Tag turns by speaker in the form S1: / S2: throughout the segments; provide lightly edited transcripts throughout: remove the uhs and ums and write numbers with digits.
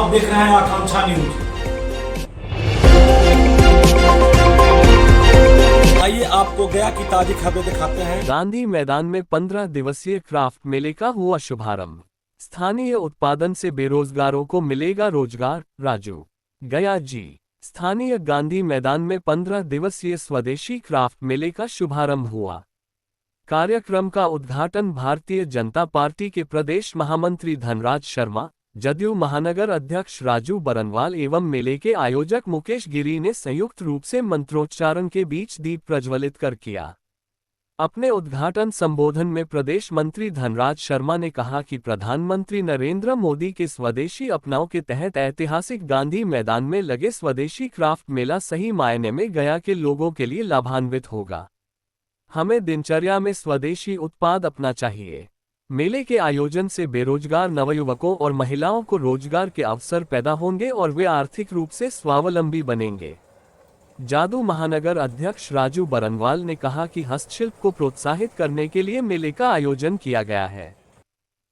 S1: आप देख रहे हैं आकांक्षा न्यूज। आइए आपको गया की ताजी खबरें दिखाते हैं।
S2: गांधी मैदान में 15 दिवसीय क्राफ्ट मेले का हुआ शुभारंभ। स्थानीय उत्पादन से बेरोजगारों को मिलेगा रोजगार, राजू गया जी। स्थानीय गांधी मैदान में 15 दिवसीय स्वदेशी क्राफ्ट मेले का शुभारंभ हुआ। कार्यक्रम का उद्घाटन भारतीय जनता पार्टी के प्रदेश महामंत्री धनराज शर्मा, जदयू महानगर अध्यक्ष राजू बरनवाल एवं मेले के आयोजक मुकेश गिरी ने संयुक्त रूप से मंत्रोच्चारण के बीच दीप प्रज्वलित कर किया। अपने उद्घाटन संबोधन में प्रदेश मंत्री धनराज शर्मा ने कहा कि प्रधानमंत्री नरेंद्र मोदी के स्वदेशी अपनाओं के तहत ऐतिहासिक गांधी मैदान में लगे स्वदेशी क्राफ्ट मेला सही मायने में गया के लोगों के लिए लाभान्वित होगा। हमें दिनचर्या में स्वदेशी उत्पाद अपना चाहिए। मेले के आयोजन से बेरोजगार नवयुवकों और महिलाओं को रोजगार के अवसर पैदा होंगे और वे आर्थिक रूप से स्वावलंबी बनेंगे। जदयू महानगर अध्यक्ष राजू बरनवाल ने कहा कि हस्तशिल्प को प्रोत्साहित करने के लिए मेले का आयोजन किया गया है।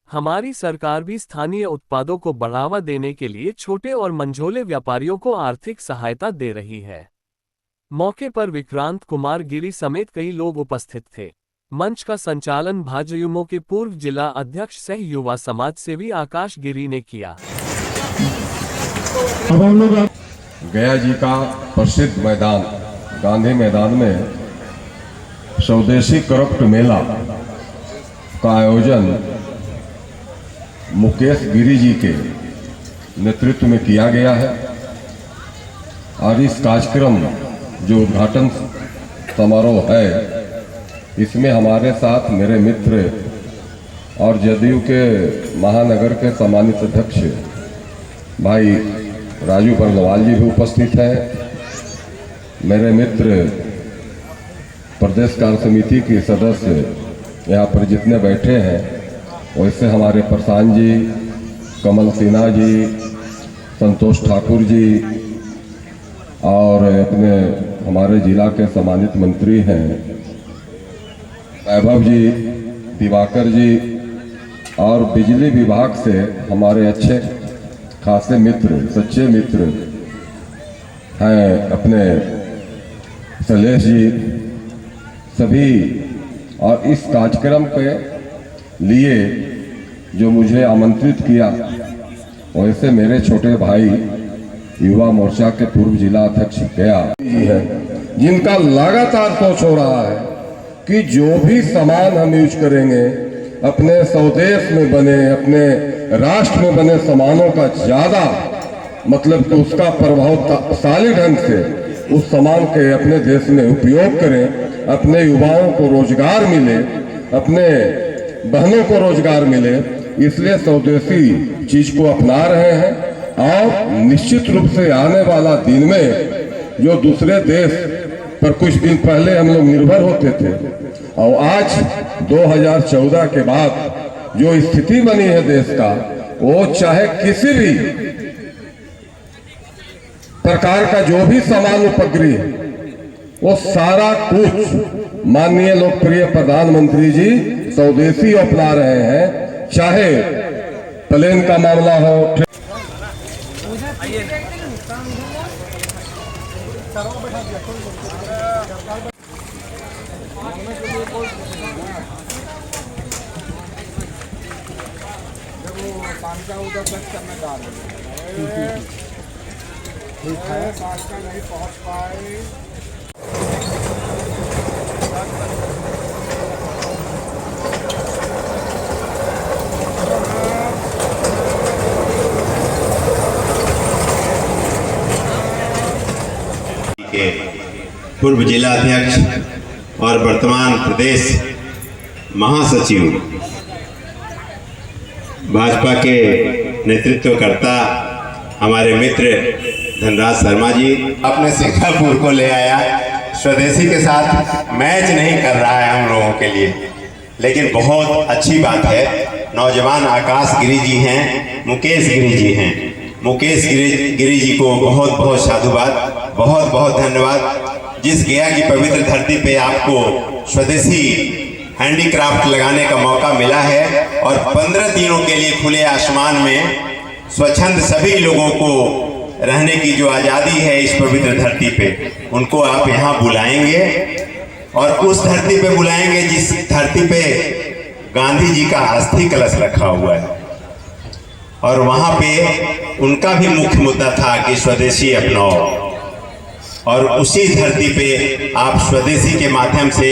S2: हमारी सरकार भी स्थानीय उत्पादों को बढ़ावा देने के लिए छोटे और मंझोले व्यापारियों को आर्थिक सहायता दे रही है। मौके पर विक्रांत कुमार गिरी समेत कई लोग उपस्थित थे। मंच का संचालन भाजयुमो के पूर्व जिला अध्यक्ष सह युवा समाज सेवी आकाश गिरी ने किया।
S3: गया जी का प्रसिद्ध मैदान गांधी मैदान में स्वदेशी क्राफ्ट मेला का आयोजन मुकेश गिरी जी के नेतृत्व में किया गया है और इस कार्यक्रम जो उद्घाटन समारोह है, इसमें हमारे साथ मेरे मित्र और जदयू के महानगर के सम्मानित अध्यक्ष भाई राजू बरनवाल जी भी उपस्थित हैं। मेरे मित्र प्रदेश कार्य समिति के सदस्य यहाँ पर जितने बैठे हैं, वैसे हमारे प्रशांत जी, कमल सिन्हा जी, संतोष ठाकुर जी और अपने हमारे जिला के सम्मानित मंत्री हैं वैभव जी, दिवाकर जी और बिजली विभाग से हमारे अच्छे खासे मित्र, सच्चे मित्र हैं अपने शैलेश जी, सभी। और इस कार्यक्रम के लिए जो मुझे आमंत्रित किया, वैसे मेरे छोटे भाई युवा मोर्चा के पूर्व जिला अध्यक्ष गया जी है, जिनका लगातार सोच हो रहा है कि जो भी सामान हम यूज करेंगे अपने स्वदेश में बने, अपने राष्ट्र में बने सामानों का ज्यादा मतलब कि उसका प्रभावशाली ढंग से उस सामान के अपने देश में उपयोग करें, अपने युवाओं को रोजगार मिले, अपने बहनों को रोजगार मिले। इसलिए स्वदेशी चीज को अपना रहे हैं और निश्चित रूप से आने वाला दिन में जो दूसरे देश पर कुछ दिन पहले हम लोग निर्भर होते थे और आज 2014 के बाद जो स्थिति बनी है देश का, वो चाहे किसी भी प्रकार का जो भी सामान उपग्रह है, वो सारा कुछ माननीय लोकप्रिय प्रधानमंत्री जी स्वदेशी अपना रहे हैं। चाहे प्लेन का मामला हो,
S4: ठीक है, का नहीं पहुंच पाए।
S5: के पूर्व जिला अध्यक्ष और वर्तमान प्रदेश महासचिव भाजपा के नेतृत्वकर्ता हमारे मित्र धनराज शर्मा जी अपने सिंगापुर को ले आया। स्वदेशी के साथ मैच नहीं कर रहा है हम लोगों के लिए, लेकिन बहुत अच्छी बात है। नौजवान आकाश गिरी जी हैं, मुकेश गिरी जी हैं। मुकेश गिरी जी को बहुत बहुत साधुवाद, बहुत बहुत धन्यवाद। जिस गया की पवित्र धरती पे आपको स्वदेशी हैंडीक्राफ्ट लगाने का मौका मिला है और 15 दिनों के लिए खुले आसमान में स्वच्छंद सभी लोगों को रहने की जो आज़ादी है इस पवित्र धरती पे, उनको आप यहाँ बुलाएंगे और उस धरती पे बुलाएंगे जिस धरती पे गांधी जी का अस्थि कलश रखा हुआ है। और वहाँ पे उनका भी मुख्य मुद्दा था कि स्वदेशी अपनाओ, और उसी धरती पे आप स्वदेशी के माध्यम से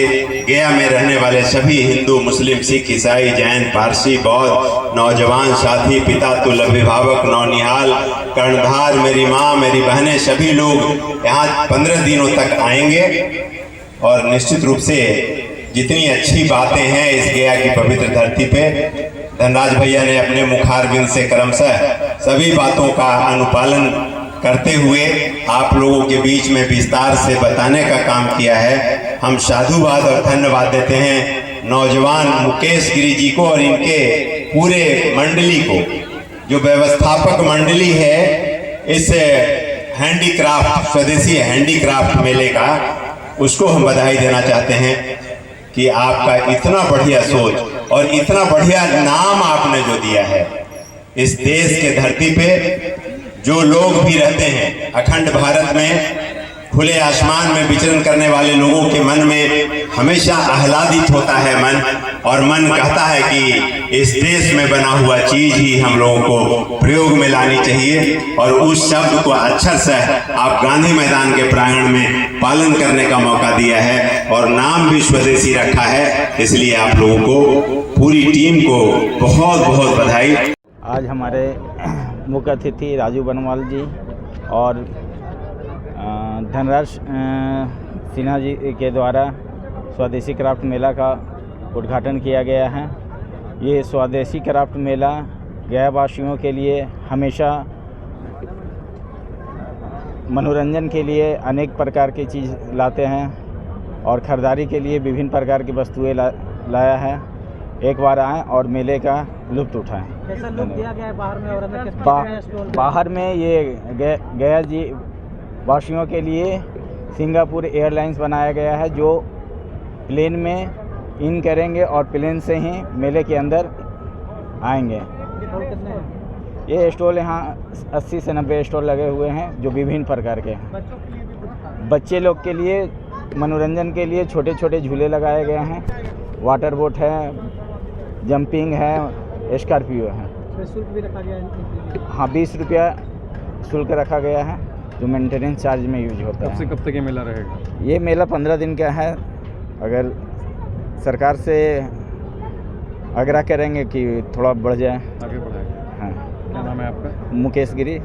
S5: गया में रहने वाले सभी हिंदू, मुस्लिम, सिख, ईसाई, जैन, पारसी, बौद्ध, नौजवान साथी, पिता तुल्य अभिभावक, नौनिहाल, कर्णधार, मेरी माँ, मेरी बहनें, सभी लोग यहाँ 15 दिनों तक आएंगे। और निश्चित रूप से जितनी अच्छी बातें हैं इस गया की पवित्र धरती पे, धनराज भैया ने अपने मुखारबिंद से क्रमशः सभी बातों का अनुपालन करते हुए आप लोगों के बीच में विस्तार से बताने का काम किया है। हम साधुवाद और धन्यवाद देते हैं नौजवान मुकेश गिरी जी को और इनके पूरे मंडली को, जो व्यवस्थापक मंडली है इस हैंडीक्राफ्ट, स्वदेशी हैंडीक्राफ्ट मेले का, उसको हम बधाई देना चाहते हैं कि आपका इतना बढ़िया सोच और इतना बढ़िया नाम आपने जो दिया है इस देश के धरती पे। जो लोग भी रहते हैं अखंड भारत में, खुले आसमान में विचरण करने वाले लोगों के मन में हमेशा आह्लादित होता है मन, और मन कहता है कि इस देश में बना हुआ चीज ही हम लोगों को प्रयोग में लानी चाहिए। और उस शब्द को अक्षर से आप गांधी मैदान के प्रांगण में पालन करने का मौका दिया है और नाम भी स्वदेशी रखा है। इसलिए आप लोगों को, पूरी टीम को बहुत बहुत बधाई।
S6: आज हमारे मुख्य अतिथि राजू बनवाल जी और धनराज सिन्हा जी के द्वारा स्वदेशी क्राफ्ट मेला का उद्घाटन किया गया है। ये स्वदेशी क्राफ्ट मेला गयावासियों के लिए हमेशा मनोरंजन के लिए अनेक प्रकार की चीज़ लाते हैं और ख़रीदारी के लिए विभिन्न प्रकार की वस्तुएं लाया है। एक बार आएँ और मेले का लुत्फ़ उठाएं।
S7: कैसा लुक दिया गया है बाहर में और अंदर किस
S6: बाहर में ये गया जी वासियों के लिए सिंगापुर एयरलाइंस बनाया गया है, जो प्लेन में इन करेंगे और प्लेन से ही मेले के अंदर आएंगे। ये स्टॉल यहाँ 80 से 90 स्टॉल लगे हुए हैं जो विभिन्न प्रकार के हैं। बच्चे लोग के लिए मनोरंजन के लिए छोटे छोटे झूले लगाए गए हैं, वाटर बोट है, जंपिंग है, स्कॉर्पियो है।
S7: शुल्क भी रखा गया है?
S6: हाँ, 20 रुपया शुल्क रखा गया है जो मेंटेनेंस चार्ज में यूज होता है।
S8: कब से कब तक ये मेला रहेगा?
S6: ये मेला 15 दिन का है। अगर सरकार से आग्रह करेंगे कि थोड़ा बढ़ जाए,
S8: आगे बढ़ाएगा।
S6: हाँ।
S8: क्या नाम है आपका?
S6: मुकेश गिरी।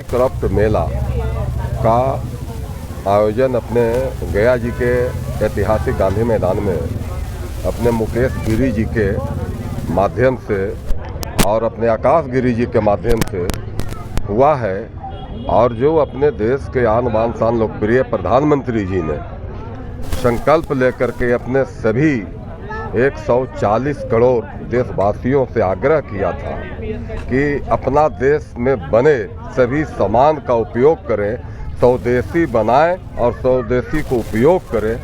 S3: क्राफ्ट मेला का आयोजन अपने गया जी के ऐतिहासिक गांधी मैदान में अपने मुकेश गिरी जी के माध्यम से और अपने आकाश गिरी जी के माध्यम से हुआ है। और जो अपने देश के आन बान शान लोकप्रिय प्रधानमंत्री जी ने संकल्प लेकर के अपने सभी 140 करोड़ देशवासियों से आग्रह किया था कि अपना देश में बने सभी सामान का उपयोग करें, स्वदेशी बनाएं और स्वदेशी को उपयोग करें,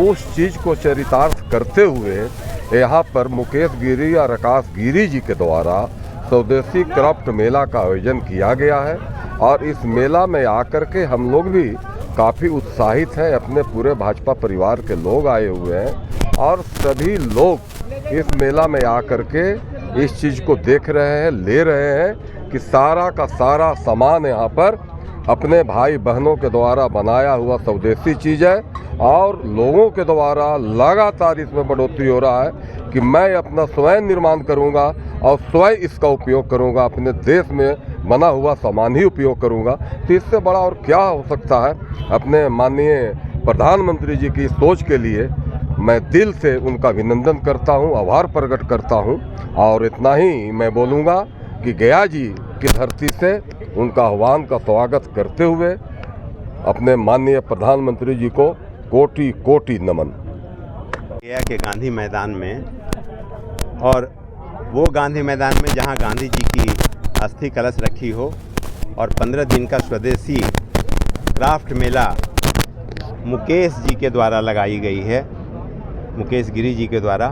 S3: उस चीज़ को चरितार्थ करते हुए यहाँ पर मुकेश गिरी और आकाश गिरी जी के द्वारा स्वदेशी क्राफ्ट मेला का आयोजन किया गया है। और इस मेला में आकर के हम लोग भी काफ़ी उत्साहित हैं। अपने पूरे भाजपा परिवार के लोग आए हुए हैं और सभी लोग इस मेला में आकर के इस चीज़ को देख रहे हैं, ले रहे हैं कि सारा का सारा सामान यहाँ पर अपने भाई बहनों के द्वारा बनाया हुआ स्वदेशी चीज़ है। और लोगों के द्वारा लगातार इसमें बढ़ोतरी हो रहा है कि मैं अपना स्वयं निर्माण करूंगा और स्वयं इसका उपयोग करूंगा, अपने देश में बना हुआ सामान ही उपयोग करूंगा। तो इससे बड़ा और क्या हो सकता है। अपने माननीय प्रधानमंत्री जी की सोच के लिए मैं दिल से उनका अभिनंदन करता हूं, आभार प्रकट करता हूं। और इतना ही मैं बोलूँगा कि गया जी की धरती से उनका आह्वान का स्वागत करते हुए अपने माननीय प्रधानमंत्री जी को कोटि कोटि नमन।
S5: गया के गांधी मैदान में, और वो गांधी मैदान में जहां गांधी जी की अस्थि कलश रखी हो, और 15 दिन का स्वदेशी क्राफ्ट मेला मुकेश जी के द्वारा लगाई गई है, मुकेश गिरी जी के द्वारा।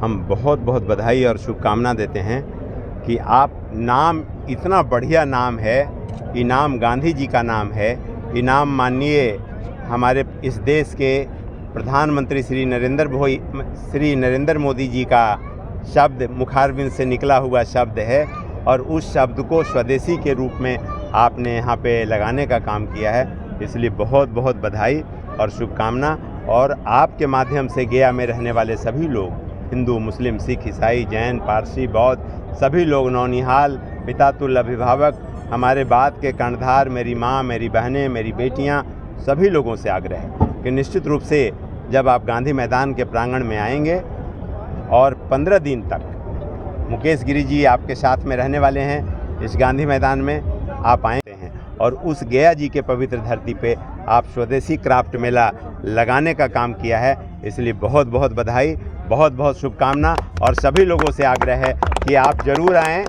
S5: हम बहुत बहुत बधाई और शुभकामना देते हैं कि आप नाम इतना बढ़िया नाम है, इनाम गांधी जी का नाम है, इनाम माननीय हमारे इस देश के प्रधानमंत्री श्री नरेंद्र मोदी जी का शब्द मुखारबिंद से निकला हुआ शब्द है और उस शब्द को स्वदेशी के रूप में आपने यहाँ पे लगाने का काम किया है। इसलिए बहुत बहुत बधाई और शुभकामना। और आपके माध्यम से गया में रहने वाले सभी लोग, हिंदू, मुस्लिम, सिख, ईसाई, जैन, पारसी, बौद्ध, सभी लोग, नौनिहाल, पितातुल अभिभावक, हमारे बात के कर्णधार, मेरी माँ, मेरी बहनें, मेरी बेटियाँ, सभी लोगों से आग्रह है कि निश्चित रूप से जब आप गांधी मैदान के प्रांगण में आएंगे और 15 दिन तक मुकेश गिरी जी आपके साथ में रहने वाले हैं इस गांधी मैदान में, आप आए हैं और उस गया जी के पवित्र धरती पे आप स्वदेशी क्राफ्ट मेला लगाने का काम किया है। इसलिए बहुत बहुत बधाई, बहुत बहुत शुभकामना और सभी लोगों से आग्रह है कि आप ज़रूर आएँ,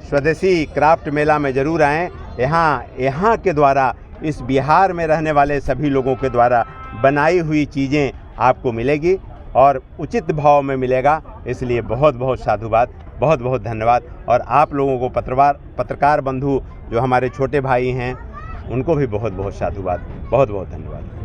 S5: स्वदेशी क्राफ्ट मेला में ज़रूर आएँ। यहाँ के द्वारा, इस बिहार में रहने वाले सभी लोगों के द्वारा बनाई हुई चीज़ें आपको मिलेगी और उचित भाव में मिलेगा। इसलिए बहुत बहुत साधुवाद, बहुत बहुत धन्यवाद। और आप लोगों को पत्रकार बंधु जो हमारे छोटे भाई हैं उनको भी बहुत बहुत साधुवाद, बहुत बहुत धन्यवाद।